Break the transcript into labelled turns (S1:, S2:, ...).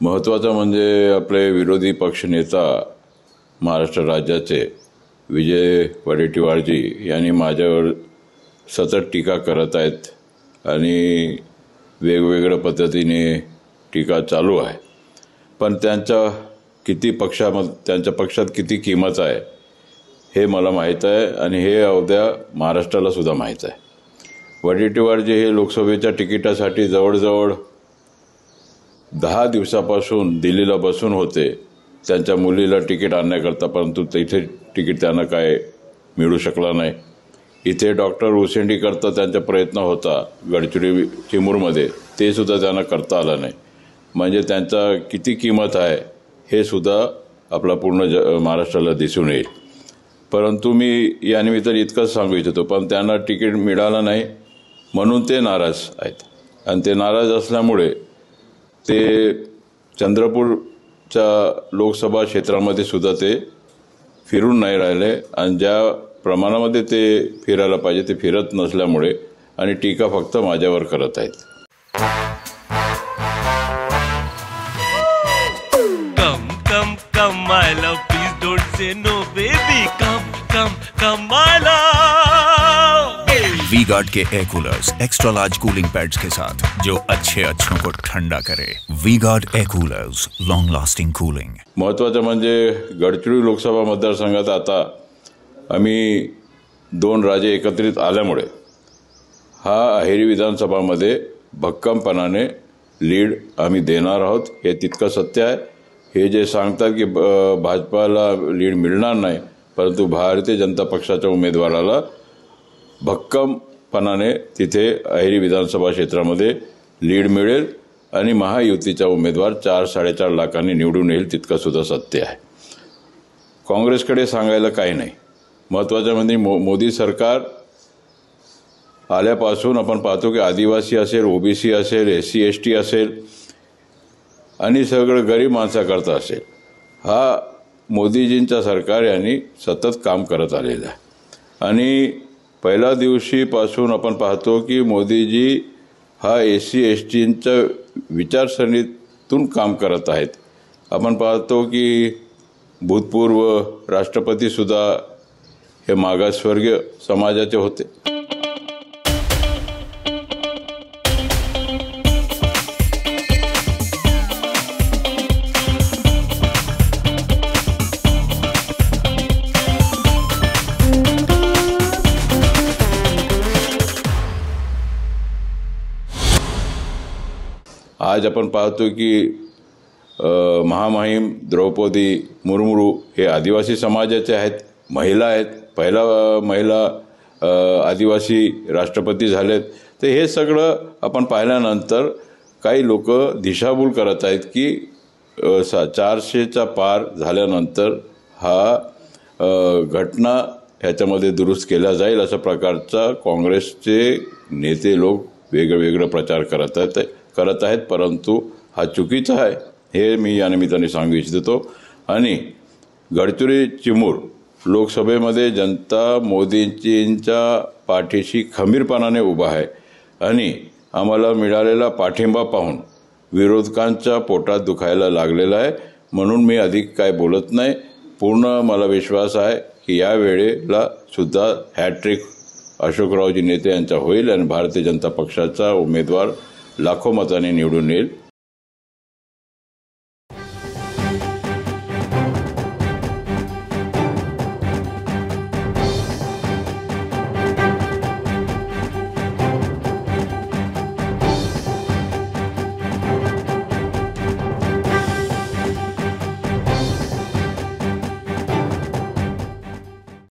S1: महत्त्वाचं म्हणजे आपले विरोधी पक्षनेता महाराष्ट्र राज्याचे विजय वडेट्टीवारजी यांनी माझ्यावर सतत टीका करत आहेत आणि वेगवेगळ्या पद्धतीने टीका चालू आहे. पण त्यांच्या पक्षात किती किंमत आहे हे मला माहीत आहे आणि हे अवघ्या महाराष्ट्राला सुद्धा माहीत आहे. वडेट्टीवारजी हे लोकसभेच्या तिकिटासाठी जवळजवळ 10 दिवसापासून दिल्लीला बसून होते त्यांच्या मुलीला तिकीट आणण्याकरता, परंतु तिथे तिकीट त्यांना काय मिळू शकला नाही. इथे डॉक्टर उसेंडी करता त्यांचा प्रयत्न होता गडचिरोली चिमूरमध्ये, ते सुद्धा त्यांना करता आलं नाही. म्हणजे त्यांचा किती किंमत आहे हे सुद्धा आपला पूर्ण महाराष्ट्राला दिसून येईल. परंतु मी या निमित्ताने इतकंच सांगू इच्छितो, पण त्यांना तिकीट मिळालं नाही म्हणून ते नाराज आहेत आणि ते नाराज असल्यामुळे ते चंद्रपूरच्या लोकसभा क्षेत्रामध्ये सुद्धा ते फिरून नाही राहिले आणि ज्या प्रमाणामध्ये ते फिरायला पाहिजे ते फिरत नसल्यामुळे आणि टीका फक्त माझ्यावर करत आहेत.
S2: Come my love, please don't say no baby, come my love.
S3: V Guard के air coolers extra large cooling pads के साथ जो अच्छों को ठंडा करे. V Guard air coolers, long lasting cooling.
S1: महत्त्वाचं म्हणजे गडचिरोली लोकसभा मतदारसंघात आता आम्ही 2 राजे एकत्रित आल्यामुळे हा अहेरी विधानसभामध्ये भक्कमपणाने लीड आम्ही देणार आहोत. हे तितकं सत्य आहे. हे जे सांगतात की भाजपाला लीड मिळणार नाही, परंतु भारतीय जनता पक्षाच्या उमेदवाराला भक्कमपणाने तिथे अहेरी विधानसभा क्षेत्रामध्ये लीड मिळेल आणि महायुतीचा उमेदवार 4-4.5 लाखांनी निवडून येईल, तितकं सुद्धा सत्य आहे. काँग्रेसकडे सांगायला काही नाही. महत्त्वाचं म्हणजे मोदी सरकार आल्यापासून आपण पाहतो की आदिवासी असेल, ओबीसी असेल, SC ST असेल आणि सगळं गरीब माणसाकरता असेल, हा मोदीजींचा सरकार यांनी सतत काम करत आलेलं आहे. आणि पहिल्या दिवशीपासून आपण पाहतो की मोदीजी हा SC STंच्या विचारसरणीतून काम करत आहेत. आपण पाहतो की भूतपूर्व राष्ट्रपतीसुद्धा हे मागासवर्गीय समाजाचे होते. आज आपण पाहतो की महामहिम द्रौपदी मुर्मू हे आदिवासी समाजाचे आहेत, महिला आहेत, पहिला महिला आदिवासी राष्ट्रपती झालेत. तर हे सगळं आपण पाहिल्यानंतर काही लोक दिशाभूल करत आहेत की 400च्या पार झाल्यानंतर हा घटना ह्याच्यामध्ये दुरुस्त केला जाईल अशा प्रकारचा काँग्रेसचे नेते लोक वेगवेगळे प्रचार करत आहेत. परंतु हा चुकीचा आहे हे मी या निमित्ताने सांगू इच्छितो. आणि गडचिरोली चिमूर लोकसभेमध्ये जनता मोदींच्या पाठीशी खंबीरपणाने उभा आहे आणि आम्हाला मिळालेला पाठिंबा पाहून विरोधकांच्या पोटात दुखायला लागलेला आहे. म्हणून मी अधिक काय बोलत नाही. पूर्ण मला विश्वास आहे की या वेळेला सुद्धा हॅट्रिक अशोकरावजी नेते यांचा होईल आणि भारतीय जनता पक्षाचा उमेदवार लाखो मताने निवडून येईल.